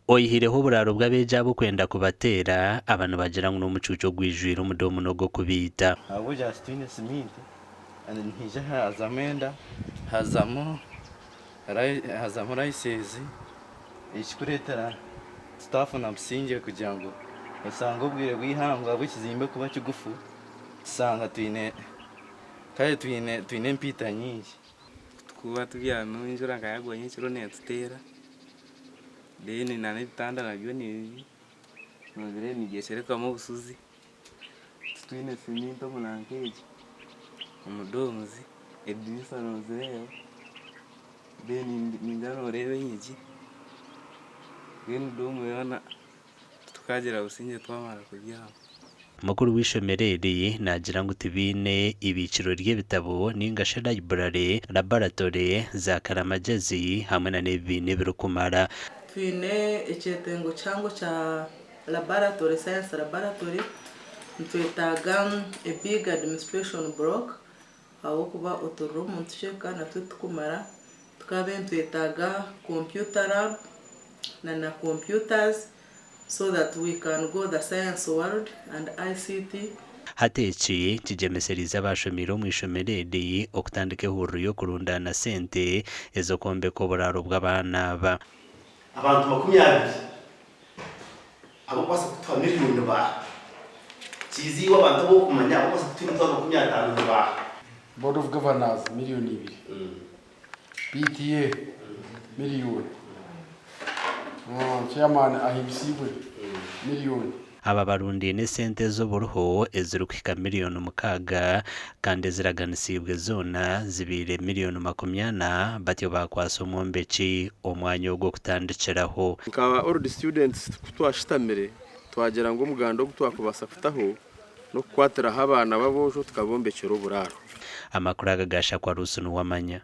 oyihireho uburaro bw'abeja bukwenda kubatera abantu bagira ngo n'umucuco gwijwira umudomo no go kubita abo Justine Smith ntije hazamenda hazamo license ikikuretera staff na msinge kugira ngo usanga ubwire bwihangwa bukizimbe kuba kigufu usanga twine mpita nyinshi kuba tubyano injura ngayagwanye kiro netutera deni nane bitanda nabyo ni nobire nigesherekamo ubusuzi twine siminto munankeje umudomuzi edisa nozereo deni ningano rebe nyiki genu domu yana tukagera usinge twamara kuryama Mukuru w'ishomereri nagira ngo tibine ibiciro ry'ibitabo n'ingashe library laboratory za Karamagezi hamwe na n'ibine birukumara twine icyetengo cyango cha laboratory science laboratory ntwetaga a big administration block aho kuba uturumu tusheka natwe tukumara tukabe ntwetaga computer lab na computers so that we can go the science world and ICT. Hateci kijemeseriza abashomiro mu ishomereri okutandike huru yo kurundana sente ezo kombe ko buraro bw'abana ba abantu 20 abo basa kutwa miliyoni ba kizi w'abantu bo kumanya abo basa kutwa 25 ba Board of Governors miliyoni 2 PTA miliyoni chairman ahibisibwe miliyoni aba barundi ne sente zo buruho ezirukika miliyoni 6 kandi ziraganisibwe zona zibire miliyoni 20 batyo bakwaso mumbeki omwanya wo kutandikiraho nkaba all students kutwashitamire twagera ngo umuganda wo twakubasa kutaho no kwatera abana babojo tukabombekera uburaro amakuru agagasha kwa Rusunu wamanya